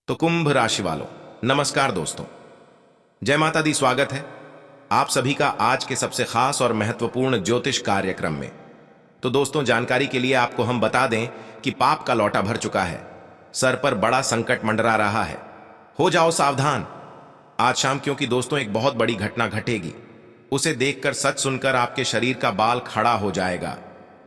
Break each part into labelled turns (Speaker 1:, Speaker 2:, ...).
Speaker 1: तो कुंभ राशि वालों, नमस्कार दोस्तों। जय माता दी। स्वागत है आप सभी का आज के सबसे खास और महत्वपूर्ण ज्योतिष कार्यक्रम में। तो दोस्तों, जानकारी के लिए आपको हम बता दें कि पाप का लौटा भर चुका है, सर पर बड़ा संकट मंडरा रहा है। हो जाओ सावधान आज शाम, क्योंकि दोस्तों एक बहुत बड़ी घटना घटेगी। उसे देखकर, सच सुनकर आपके शरीर का बाल खड़ा हो जाएगा।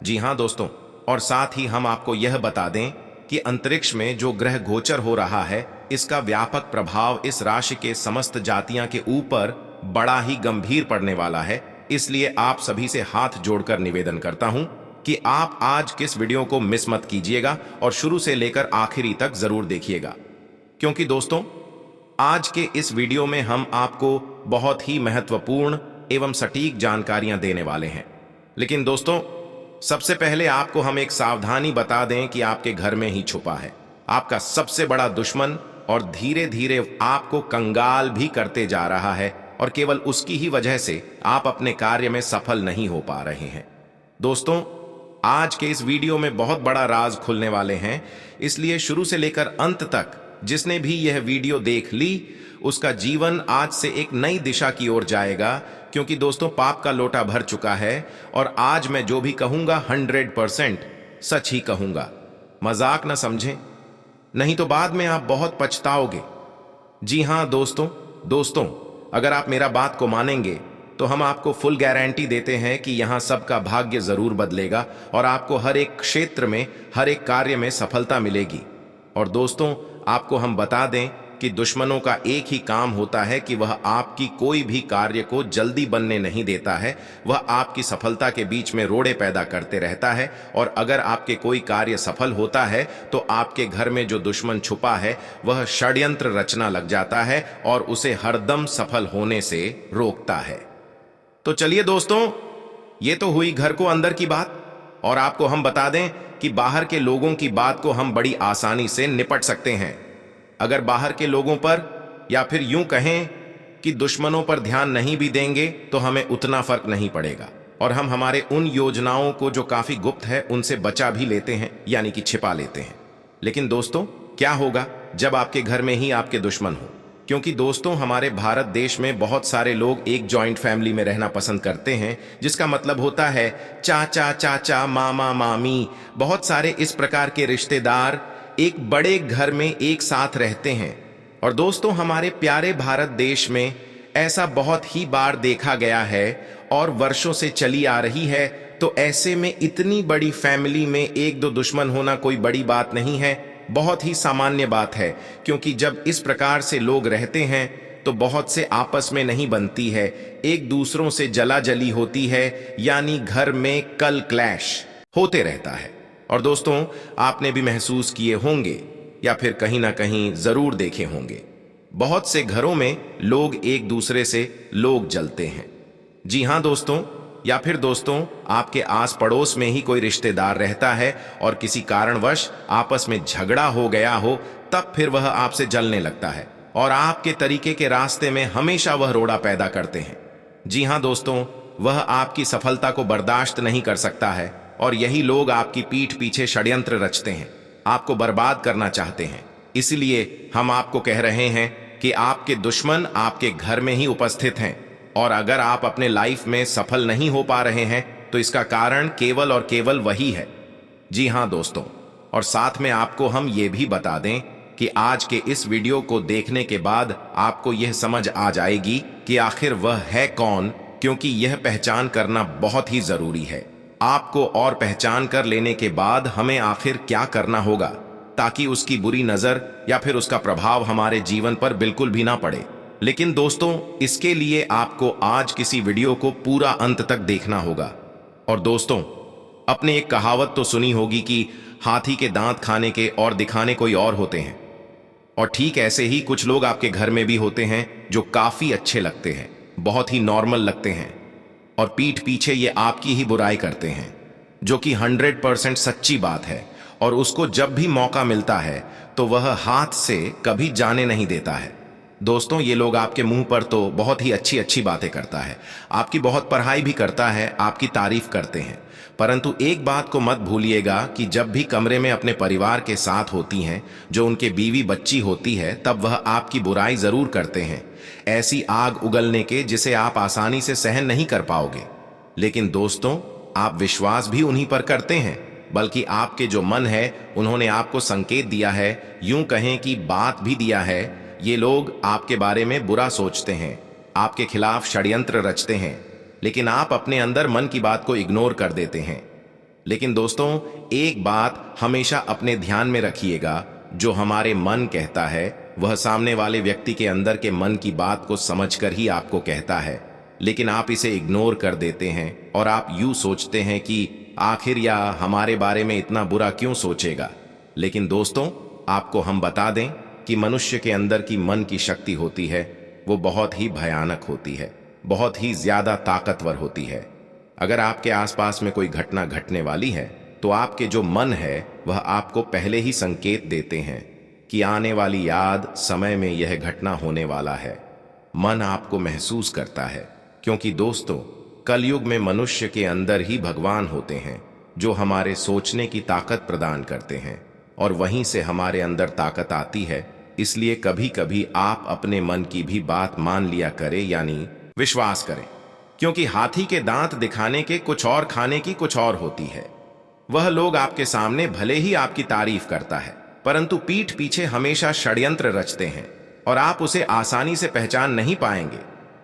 Speaker 1: जी हां दोस्तों, और साथ ही हम आपको यह बता दें कि अंतरिक्ष में जो ग्रह गोचर हो रहा है, इसका व्यापक प्रभाव इस राशि के समस्त जातियां के ऊपर बड़ा ही गंभीर पड़ने वाला है। इसलिए आप सभी से हाथ जोड़कर निवेदन करता हूं कि आप आज किस वीडियो को मिस मत कीजिएगा और शुरू से लेकर आखिरी तक जरूर देखिएगा, क्योंकि दोस्तों आज के इस वीडियो में हम आपको बहुत ही महत्वपूर्ण एवं सटीक जानकारियां देने वाले हैं। लेकिन दोस्तों, सबसे पहले आपको हम एक सावधानी बता दें कि आपके घर में ही छुपा है आपका सबसे बड़ा दुश्मन, और धीरे धीरे आपको कंगाल भी करते जा रहा है, और केवल उसकी ही वजह से आप अपने कार्य में सफल नहीं हो पा रहे हैं। दोस्तों, आज के इस वीडियो में बहुत बड़ा राज खुलने वाले हैं, इसलिए शुरू से लेकर अंत तक जिसने भी यह वीडियो देख ली, उसका जीवन आज से एक नई दिशा की ओर जाएगा। क्योंकि दोस्तों, पाप का लोटा भर चुका है, और आज मैं जो भी कहूंगा 100% सच ही कहूंगा, मजाक ना समझें, नहीं तो बाद में आप बहुत पछताओगे। जी हां दोस्तों, अगर आप मेरा बात को मानेंगे तो हम आपको फुल गारंटी देते हैं कि यहां सबका भाग्य जरूर बदलेगा और आपको हर एक क्षेत्र में, हर एक कार्य में सफलता मिलेगी। और दोस्तों, आपको हम बता दें कि दुश्मनों का एक ही काम होता है कि वह आपकी कोई भी कार्य को जल्दी बनने नहीं देता है। वह आपकी सफलता के बीच में रोड़े पैदा करते रहता है, और अगर आपके कोई कार्य सफल होता है तो आपके घर में जो दुश्मन छुपा है वह षड्यंत्र रचना लग जाता है और उसे हरदम सफल होने से रोकता है। तो चलिए दोस्तों, ये तो हुई घर को अंदर की बात, और आपको हम बता दें कि बाहर के लोगों की बात को हम बड़ी आसानी से निपट सकते हैं। अगर बाहर के लोगों पर, या फिर यूं कहें कि दुश्मनों पर ध्यान नहीं भी देंगे तो हमें उतना फर्क नहीं पड़ेगा, और हम हमारे उन योजनाओं को जो काफी गुप्त है उनसे बचा भी लेते हैं, यानी कि छिपा लेते हैं। लेकिन दोस्तों, क्या होगा जब आपके घर में ही आपके दुश्मन हो? क्योंकि दोस्तों, हमारे भारत देश में बहुत सारे लोग एक जॉइंट फैमिली में रहना पसंद करते हैं, जिसका मतलब होता है चाचा चाचा, मामा मामी, बहुत सारे इस प्रकार के रिश्तेदार एक बड़े घर में एक साथ रहते हैं। और दोस्तों, हमारे प्यारे भारत देश में ऐसा बहुत ही बार देखा गया है और वर्षों से चली आ रही है। तो ऐसे में इतनी बड़ी फैमिली में एक दो दुश्मन होना कोई बड़ी बात नहीं है, बहुत ही सामान्य बात है। क्योंकि जब इस प्रकार से लोग रहते हैं तो बहुत से आपस में नहीं बनती है, एक दूसरों से जला जली होती है, यानी घर में कल क्लैश होते रहता है। और दोस्तों, आपने भी महसूस किए होंगे या फिर कहीं ना कहीं जरूर देखे होंगे, बहुत से घरों में लोग एक दूसरे से लोग जलते हैं। जी हां दोस्तों, या फिर दोस्तों, आपके आस पड़ोस में ही कोई रिश्तेदार रहता है और किसी कारणवश आपस में झगड़ा हो गया हो, तब फिर वह आपसे जलने लगता है और आपके तरीके के रास्ते में हमेशा वह रोड़ा पैदा करते हैं। जी हां दोस्तों, वह आपकी सफलता को बर्दाश्त नहीं कर सकता है, और यही लोग आपकी पीठ पीछे षड्यंत्र रचते हैं, आपको बर्बाद करना चाहते हैं। इसलिए हम आपको कह रहे हैं कि आपके दुश्मन आपके घर में ही उपस्थित हैं, और अगर आप अपने लाइफ में सफल नहीं हो पा रहे हैं तो इसका कारण केवल और केवल वही है। जी हां दोस्तों, और साथ में आपको हम ये भी बता दें कि आज के इस वीडियो को देखने के बाद आपको यह समझ आ जाएगी कि आखिर वह है कौन, क्योंकि यह पहचान करना बहुत ही जरूरी है आपको। और पहचान कर लेने के बाद हमें आखिर क्या करना होगा ताकि उसकी बुरी नजर या फिर उसका प्रभाव हमारे जीवन पर बिल्कुल भी ना पड़े। लेकिन दोस्तों, इसके लिए आपको आज किसी वीडियो को पूरा अंत तक देखना होगा। और दोस्तों, अपने एक कहावत तो सुनी होगी कि हाथी के दांत खाने के और दिखाने कोई और होते हैं, और ठीक ऐसे ही कुछ लोग आपके घर में भी होते हैं जो काफी अच्छे लगते हैं, बहुत ही नॉर्मल लगते हैं, और पीठ पीछे ये आपकी ही बुराई करते हैं, जो कि 100% सच्ची बात है। और उसको जब भी मौका मिलता है तो वह हाथ से कभी जाने नहीं देता है। दोस्तों, ये लोग आपके मुंह पर तो बहुत ही अच्छी अच्छी बातें करता है, आपकी बहुत पढ़ाई भी करता है, आपकी तारीफ करते हैं, परंतु एक बात को मत भूलिएगा कि जब भी कमरे में अपने परिवार के साथ होती हैं, जो उनके बीवी बच्ची होती है, तब वह आपकी बुराई जरूर करते हैं, ऐसी आग उगलने के जिसे आप आसानी से सहन नहीं कर पाओगे। लेकिन दोस्तों, आप विश्वास भी उन्हीं पर करते हैं, बल्कि आपके जो मन है उन्होंने आपको संकेत दिया है, यूं कहें कि बात भी दिया है। ये लोग आपके बारे में बुरा सोचते हैं, आपके खिलाफ षड्यंत्र रचते हैं, लेकिन आप अपने अंदर मन की बात को इग्नोर कर देते हैं। लेकिन दोस्तों, एक बात हमेशा अपने ध्यान में रखिएगा, जो हमारे मन कहता है वह सामने वाले व्यक्ति के अंदर के मन की बात को समझकर ही आपको कहता है, लेकिन आप इसे इग्नोर कर देते हैं और आप यूं सोचते हैं कि आखिर या हमारे बारे में इतना बुरा क्यों सोचेगा। लेकिन दोस्तों, आपको हम बता दें कि मनुष्य के अंदर की मन की शक्ति होती है, वो बहुत ही भयानक होती है, बहुत ही ज्यादा ताकतवर होती है। अगर आपके आसपास में कोई घटना घटने वाली है तो आपके जो मन है वह आपको पहले ही संकेत देते हैं कि आने वाली याद समय में यह घटना होने वाला है। मन आपको महसूस करता है, क्योंकि दोस्तों, कलयुग में मनुष्य के अंदर ही भगवान होते हैं, जो हमारे सोचने की ताकत प्रदान करते हैं, और वहीं से हमारे अंदर ताकत आती है। इसलिए कभी कभी आप अपने मन की भी बात मान लिया करें, यानी विश्वास करें, क्योंकि हाथी के दांत दिखाने के कुछ और, खाने की कुछ और होती है। वह लोग आपके सामने भले ही आपकी तारीफ करता है, परंतु पीठ पीछे हमेशा षड्यंत्र रचते हैं और आप उसे आसानी से पहचान नहीं पाएंगे।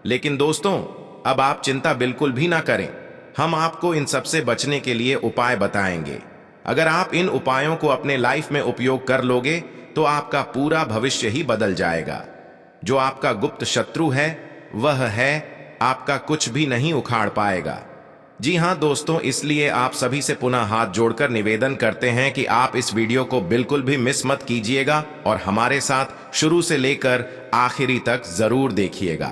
Speaker 1: लेकिन दोस्तों, अब आप चिंता बिल्कुल भी ना करें, हम आपको इन सब से बचने के लिए उपाय बताएंगे। अगर आप इन उपायों को अपने लाइफ में उपयोग कर लोगे तो आपका पूरा भविष्य ही बदल जाएगा। जो आपका गुप्त शत्रु है वह है आपका कुछ भी नहीं उखाड़ पाएगा। जी हां दोस्तों, इसलिए आप सभी से पुनः हाथ जोड़कर निवेदन करते हैं कि आप इस वीडियो को बिल्कुल भी मिस मत कीजिएगा और हमारे साथ शुरू से लेकर आखिरी तक जरूर देखिएगा।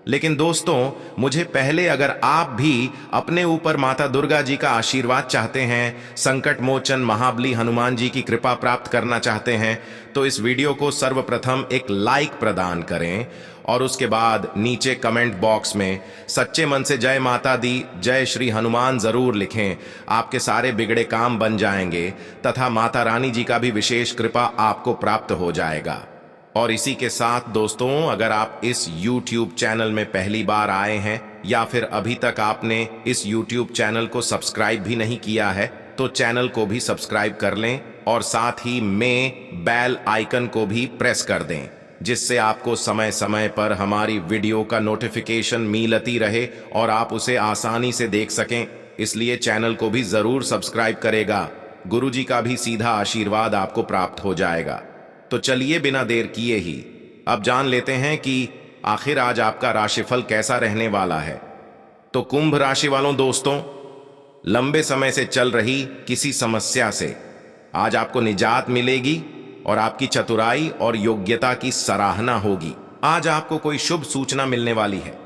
Speaker 1: लेकिन दोस्तों, मुझे पहले, अगर आप भी अपने ऊपर माता दुर्गा जी का आशीर्वाद चाहते हैं, संकट मोचन महाबली हनुमान जी की कृपा प्राप्त करना चाहते हैं, तो इस वीडियो को सर्वप्रथम एक लाइक प्रदान करें और उसके बाद नीचे कमेंट बॉक्स में सच्चे मन से जय माता दी, जय श्री हनुमान जरूर लिखें। आपके सारे बिगड़े काम बन जाएंगे तथा माता रानी जी का भी विशेष कृपा आपको प्राप्त हो जाएगा। और इसी के साथ दोस्तों, अगर आप इस YouTube चैनल में पहली बार आए हैं या फिर अभी तक आपने इस YouTube चैनल को सब्सक्राइब भी नहीं किया है, तो चैनल को भी सब्सक्राइब कर लें और साथ ही में बेल आइकन को भी प्रेस कर दें, जिससे आपको समय समय पर हमारी वीडियो का नोटिफिकेशन मिलती रहे और आप उसे आसानी से देख सकें। इसलिए चैनल को भी जरूर सब्सक्राइब करेगा, गुरु जी का भी सीधा आशीर्वाद आपको प्राप्त हो जाएगा। तो चलिए बिना देर किए ही अब जान लेते हैं कि आखिर आज आपका राशिफल कैसा रहने वाला है। तो कुंभ राशि वालों दोस्तों, लंबे समय से चल रही किसी समस्या से आज आपको निजात मिलेगी और आपकी चतुराई और योग्यता की सराहना होगी। आज आपको कोई शुभ सूचना मिलने वाली है।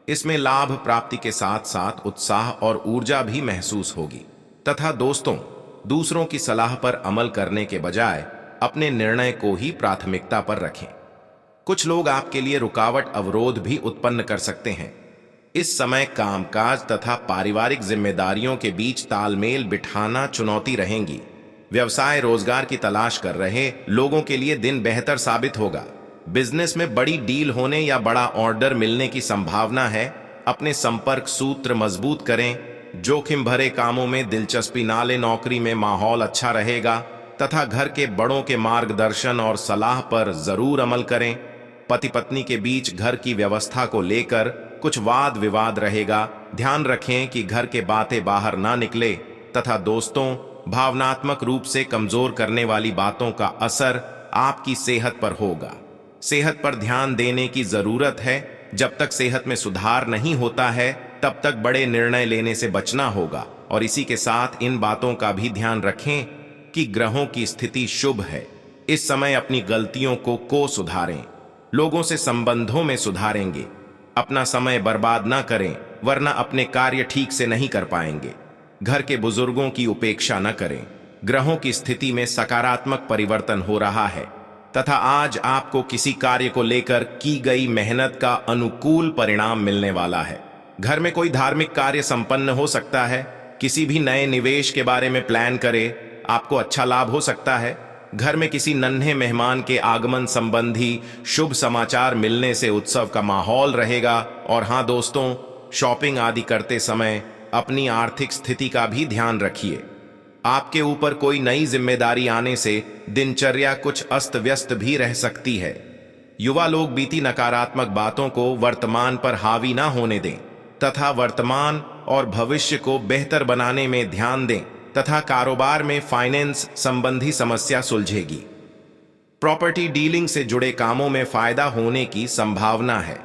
Speaker 1: इसमें लाभ प्राप्ति के साथ साथ उत्साह और ऊर्जा भी महसूस होगी। तथा दोस्तों, दूसरों की सलाह पर अमल करने के बजाय अपने निर्णय को ही प्राथमिकता पर रखें। कुछ लोग आपके लिए रुकावट, अवरोध भी उत्पन्न कर सकते हैं। इस समय कामकाज तथा पारिवारिक जिम्मेदारियों के बीच तालमेल बिठाना चुनौती रहेंगी। व्यवसाय रोजगार की तलाश कर रहे लोगों के लिए दिन बेहतर साबित होगा। बिजनेस में बड़ी डील होने या बड़ा ऑर्डर मिलने की संभावना है। अपने संपर्क सूत्र मजबूत करें। जोखिम भरे कामों में दिलचस्पी ना लें। नौकरी में माहौल अच्छा रहेगा तथा घर के बड़ों के मार्गदर्शन और सलाह पर जरूर अमल करें। पति पत्नी के बीच घर की व्यवस्था को लेकर कुछ वाद विवाद रहेगा। ध्यान रखें कि घर के बातें बाहर ना निकले। तथा दोस्तों, भावनात्मक रूप से कमजोर करने वाली बातों का असर आपकी सेहत पर होगा। सेहत पर ध्यान देने की जरूरत है। जब तक सेहत में सुधार नहीं होता है तब तक बड़े निर्णय लेने से बचना होगा। और इसी के साथ इन बातों का भी ध्यान रखें कि ग्रहों की स्थिति शुभ है। इस समय अपनी गलतियों को सुधारें। लोगों से संबंधों में सुधारेंगे। अपना समय बर्बाद ना करें, वरना अपने कार्य ठीक से नहीं कर पाएंगे। घर के बुजुर्गों की उपेक्षा न करें। ग्रहों की स्थिति में सकारात्मक परिवर्तन हो रहा है तथा आज आपको किसी कार्य को लेकर की गई मेहनत का अनुकूल परिणाम मिलने वाला है। घर में कोई धार्मिक कार्य संपन्न हो सकता है। किसी भी नए निवेश के बारे में प्लान करें, आपको अच्छा लाभ हो सकता है। घर में किसी नन्हे मेहमान के आगमन संबंधी शुभ समाचार मिलने से उत्सव का माहौल रहेगा। और हाँ दोस्तों, शॉपिंग आदि करते समय अपनी आर्थिक स्थिति का भी ध्यान रखिए। आपके ऊपर कोई नई जिम्मेदारी आने से दिनचर्या कुछ अस्त व्यस्त भी रह सकती है। युवा लोग बीती नकारात्मक बातों को वर्तमान पर हावी ना होने दें तथा वर्तमान और भविष्य को बेहतर बनाने में ध्यान दें तथा कारोबार में फाइनेंस संबंधी समस्या सुलझेगी। प्रॉपर्टी डीलिंग से जुड़े कामों में फायदा होने की संभावना है।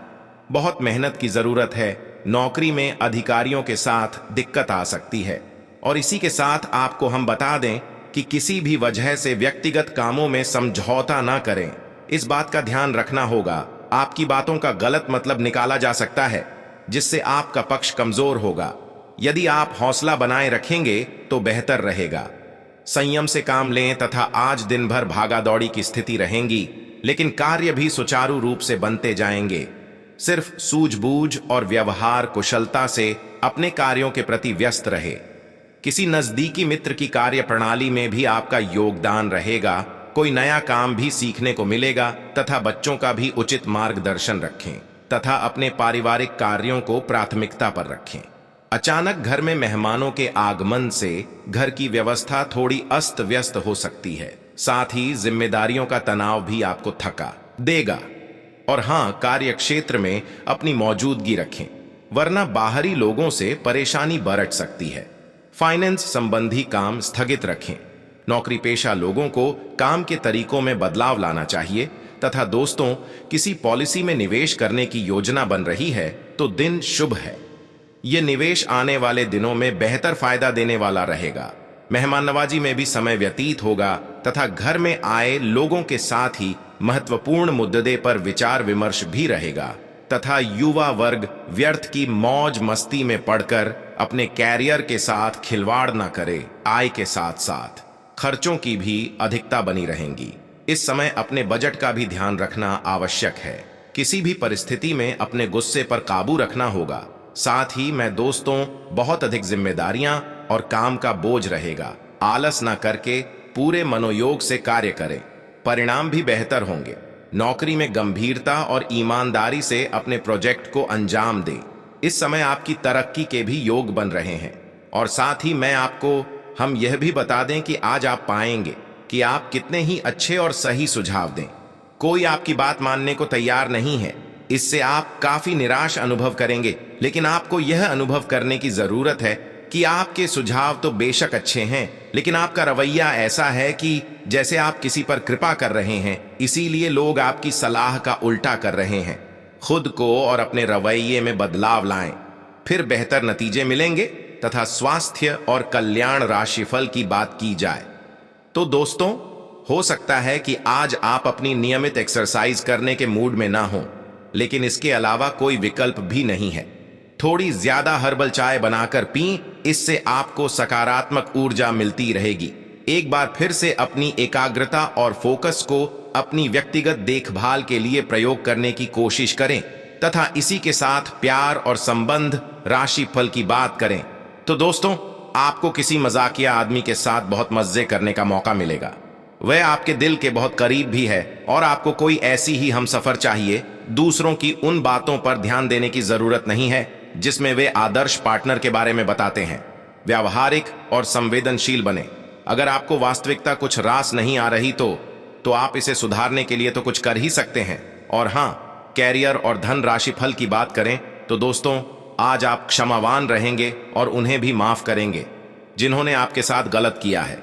Speaker 1: बहुत मेहनत की जरूरत है। नौकरी में अधिकारियों के साथ दिक्कत आ सकती है। और इसी के साथ आपको हम बता दें कि किसी भी वजह से व्यक्तिगत कामों में समझौता ना करें। इस बात का ध्यान रखना होगा। आपकी बातों का गलत मतलब निकाला जा सकता है, जिससे आपका पक्ष कमजोर होगा। यदि आप हौसला बनाए रखेंगे तो बेहतर रहेगा। संयम से काम लें तथा आज दिन भर भागा दौड़ी की स्थिति रहेंगी, लेकिन कार्य भी सुचारू रूप से बनते जाएंगे। सिर्फ सूझबूझ और व्यवहार कुशलता से अपने कार्यों के प्रति व्यस्त रहे। किसी नजदीकी मित्र की कार्य प्रणाली में भी आपका योगदान रहेगा। कोई नया काम भी सीखने को मिलेगा तथा बच्चों का भी उचित मार्गदर्शन रखें तथा अपने पारिवारिक कार्यों को प्राथमिकता पर रखें। अचानक घर में मेहमानों के आगमन से घर की व्यवस्था थोड़ी अस्त व्यस्त हो सकती है। साथ ही जिम्मेदारियों का तनाव भी आपको थका देगा। और हाँ, कार्य क्षेत्र में अपनी मौजूदगी रखें, वरना बाहरी लोगों से परेशानी बरत सकती है। फाइनेंस संबंधी काम स्थगित रखें। नौकरी पेशा लोगों को काम के तरीकों में बदलाव लाना चाहिए तथा दोस्तों, किसी पॉलिसी में निवेश करने की योजना बन रही है तो दिन शुभ है। यह निवेश आने वाले दिनों में बेहतर फायदा देने वाला रहेगा। मेहमान नवाजी में भी समय व्यतीत होगा तथा घर में आए लोगों के साथ ही महत्वपूर्ण मुद्दे पर विचार विमर्श भी रहेगा तथा युवा वर्ग व्यर्थ की मौज मस्ती में पड़कर अपने कैरियर के साथ खिलवाड़ न करे। आय के साथ साथ खर्चों की भी अधिकता बनी रहेंगी। इस समय अपने बजट का भी ध्यान रखना आवश्यक है। किसी भी परिस्थिति में अपने गुस्से पर काबू रखना होगा। साथ ही मैं दोस्तों, बहुत अधिक जिम्मेदारियां और काम का बोझ रहेगा। आलस न करके पूरे मनोयोग से कार्य करें, परिणाम भी बेहतर होंगे। नौकरी में गंभीरता और ईमानदारी से अपने प्रोजेक्ट को अंजाम दें। इस समय आपकी तरक्की के भी योग बन रहे हैं। और साथ ही हम यह भी बता दें कि आज आप पाएंगे कि आप कितने ही अच्छे और सही सुझाव दें। कोई आपकी बात मानने को तैयार नहीं है। इससे आप काफी निराश अनुभव करेंगे, लेकिन आपको यह अनुभव करने की जरूरत है कि आपके सुझाव तो बेशक अच्छे हैं, लेकिन आपका रवैया ऐसा है कि जैसे आप किसी पर कृपा कर रहे हैं, इसीलिए लोग आपकी सलाह का उल्टा कर रहे हैं। खुद को और अपने रवैये में बदलाव लाएं, फिर बेहतर नतीजे मिलेंगे तथा स्वास्थ्य और कल्याण राशिफल की बात की जाए तो दोस्तों, हो सकता है कि आज आप अपनी नियमित एक्सरसाइज करने के मूड में ना हो, लेकिन इसके अलावा कोई विकल्प भी नहीं है। थोड़ी ज्यादा हर्बल चाय बनाकर पीं, इससे आपको सकारात्मक ऊर्जा मिलती रहेगी। एक बार फिर से अपनी एकाग्रता और फोकस को अपनी व्यक्तिगत देखभाल के लिए प्रयोग करने की कोशिश करें तथा इसी के साथ प्यार और संबंध राशिफल की बात करें तो दोस्तों, आपको किसी मजाकिया आदमी के साथ बहुत मजे करने का मौका मिलेगा। वह आपके दिल के बहुत करीब भी है और आपको कोई ऐसी ही हमसफर चाहिए। दूसरों की उन बातों पर ध्यान देने की जरूरत नहीं है जिसमें वे आदर्श पार्टनर के बारे में बताते हैं। व्यावहारिक और संवेदनशील बने। अगर आपको वास्तविकता कुछ रास नहीं आ रही तो आप इसे सुधारने के लिए तो कुछ कर ही सकते हैं। और हाँ, कैरियर और धन राशिफल की बात करें तो दोस्तों, आज आप क्षमावान रहेंगे और उन्हें भी माफ करेंगे जिन्होंने आपके साथ गलत किया है।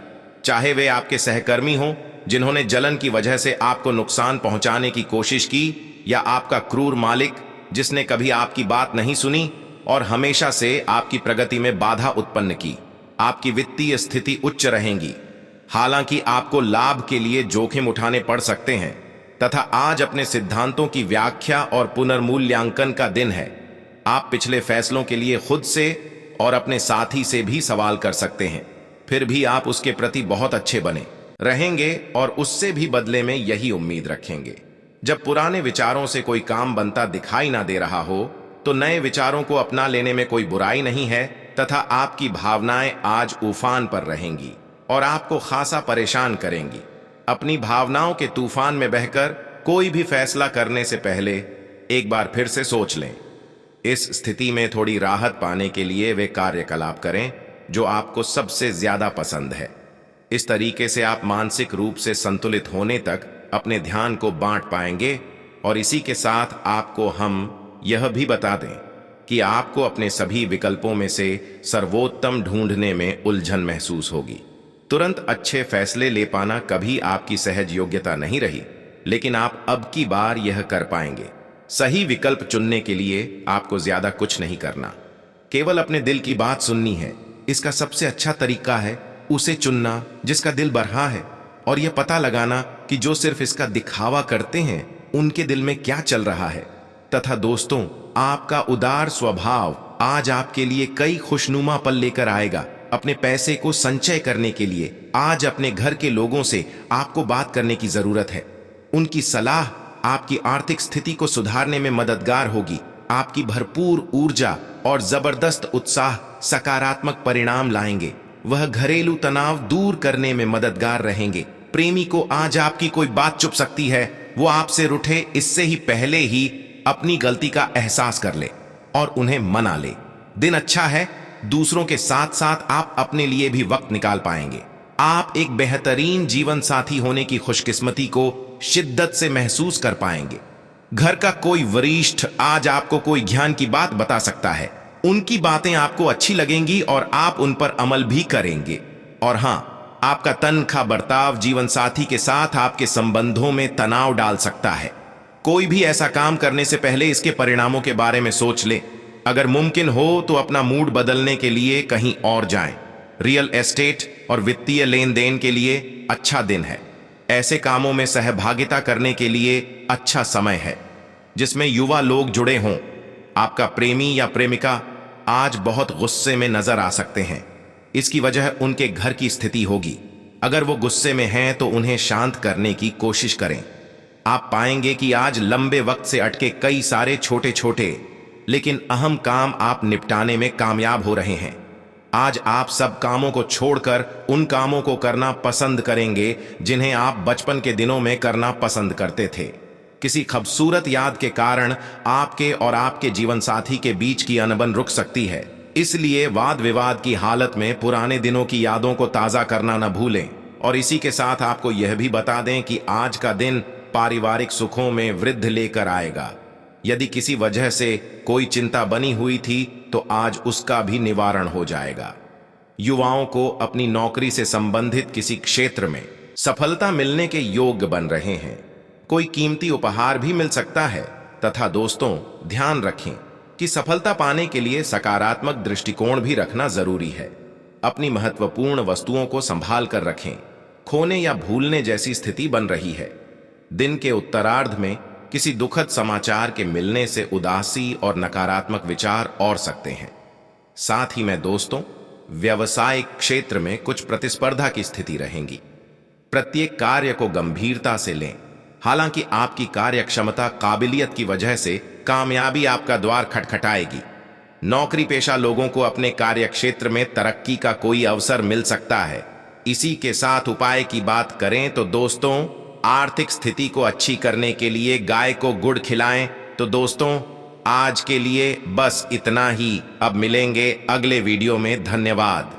Speaker 1: चाहे वे आपके सहकर्मी हों जिन्होंने जलन की वजह से आपको नुकसान पहुंचाने की कोशिश की, या आपका क्रूर मालिक जिसने कभी आपकी बात नहीं सुनी और हमेशा से आपकी प्रगति में बाधा उत्पन्न की। आपकी वित्तीय स्थिति उच्च रहेगी, हालांकि आपको लाभ के लिए जोखिम उठाने पड़ सकते हैं तथा आज अपने सिद्धांतों की व्याख्या और पुनर्मूल्यांकन का दिन है। आप पिछले फैसलों के लिए खुद से और अपने साथी से भी सवाल कर सकते हैं, फिर भी आप उसके प्रति बहुत अच्छे बने रहेंगे और उससे भी बदले में यही उम्मीद रखेंगे। जब पुराने विचारों से कोई काम बनता दिखाई ना दे रहा हो तो नए विचारों को अपना लेने में कोई बुराई नहीं है। तथा आपकी भावनाएं आज उफान पर रहेंगी और आपको खासा परेशान करेंगी। अपनी भावनाओं के तूफान में बहकर कोई भी फैसला करने से पहले एक बार फिर से सोच लें। इस स्थिति में थोड़ी राहत पाने के लिए वे कार्यकलाप करें जो आपको सबसे ज्यादा पसंद है। इस तरीके से आप मानसिक रूप से संतुलित होने तक अपने ध्यान को बांट पाएंगे। और इसी के साथ आपको हम यह भी बता दें कि आपको अपने सभी विकल्पों में से सर्वोत्तम ढूंढने में उलझन महसूस होगी। तुरंत अच्छे फैसले ले पाना कभी आपकी सहज योग्यता नहीं रही, लेकिन आप अब की बार यह कर पाएंगे। सही विकल्प चुनने के लिए आपको ज्यादा कुछ नहीं करना, केवल अपने दिल की बात सुननी है। इसका सबसे अच्छा तरीका है उसे चुनना जिसका दिल बरहा है, और यह पता लगाना कि जो सिर्फ इसका दिखावा करते हैं उनके दिल में क्या चल रहा है। तथा दोस्तों, आपका उदार स्वभाव आज आपके लिए कई खुशनुमा पल लेकर आएगा। अपने पैसे को संचय करने के लिए आज अपने घर के लोगों से आपको बात करने की जरूरत है। उनकी सलाह आपकी आर्थिक स्थिति को सुधारने में मददगार होगी। आपकी भरपूर ऊर्जा और जबरदस्त उत्साह सकारात्मक परिणाम लाएंगे। वह घरेलू तनाव दूर करने में मददगार रहेंगे। प्रेमी को आज आपकी कोई बात चुभ सकती है, वो आपसे रूठे इससे ही पहले ही अपनी गलती का एहसास कर ले और उन्हें मना ले। दिन अच्छा है, दूसरों के साथ साथ आप अपने लिए भी वक्त निकाल पाएंगे। आप एक बेहतरीन जीवन साथी होने की खुशकिस्मती को शिद्दत से महसूस कर पाएंगे। घर का कोई वरिष्ठ आज आपको कोई ज्ञान की बात बता सकता है। उनकी बातें आपको अच्छी लगेंगी और आप उन पर अमल भी करेंगे। और हां, आपका तनखा बर्ताव जीवन साथी के साथ आपके संबंधों में तनाव डाल सकता है। कोई भी ऐसा काम करने से पहले इसके परिणामों के बारे में सोच ले। अगर मुमकिन हो तो अपना मूड बदलने के लिए कहीं और जाएं। रियल एस्टेट और वित्तीय लेन देन के लिए अच्छा दिन है। ऐसे कामों में सहभागिता करने के लिए अच्छा समय है जिसमें युवा लोग जुड़े हों। आपका प्रेमी या प्रेमिका आज बहुत गुस्से में नजर आ सकते हैं। इसकी वजह उनके घर की स्थिति होगी। अगर वो गुस्से में हैं तो उन्हें शांत करने की कोशिश करें। आप पाएंगे कि आज लंबे वक्त से अटके कई सारे छोटे छोटे लेकिन अहम काम आप निपटाने में कामयाब हो रहे हैं। आज आप सब कामों को छोड़कर उन कामों को करना पसंद करेंगे जिन्हें आप बचपन के दिनों में करना पसंद करते थे। किसी खूबसूरत याद के कारण आपके और आपके जीवन साथी के बीच की अनबन रुक सकती है। इसलिए वाद विवाद की हालत में पुराने दिनों की यादों को ताजा करना न भूलें। और इसी के साथ आपको यह भी बता दें कि आज का दिन पारिवारिक सुखों में वृद्धि लेकर आएगा। यदि किसी वजह से कोई चिंता बनी हुई थी तो आज उसका भी निवारण हो जाएगा। युवाओं को अपनी नौकरी से संबंधित किसी क्षेत्र में सफलता मिलने के योग्य बन रहे हैं। कोई कीमती उपहार भी मिल सकता है। तथा दोस्तों, ध्यान रखें कि सफलता पाने के लिए सकारात्मक दृष्टिकोण भी रखना जरूरी है। अपनी महत्वपूर्ण वस्तुओं को संभाल कर रखें। खोने या भूलने जैसी स्थिति बन रही है। दिन के उत्तरार्ध में किसी दुखद समाचार के मिलने से उदासी और नकारात्मक विचार और सकते हैं। साथ ही में दोस्तों, व्यवसायिक क्षेत्र में कुछ प्रतिस्पर्धा की स्थिति रहेंगी। प्रत्येक कार्य को गंभीरता से लें। हालांकि आपकी कार्य क्षमता काबिलियत की वजह से कामयाबी आपका द्वार खटखटाएगी। नौकरी पेशा लोगों को अपने कार्य क्षेत्र में तरक्की का कोई अवसर मिल सकता है। इसी के साथ उपाय की बात करें तो दोस्तों, आर्थिक स्थिति को अच्छी करने के लिए गाय को गुड़ खिलाएं। तो दोस्तों, आज के लिए बस इतना ही। अब मिलेंगे अगले वीडियो में। धन्यवाद।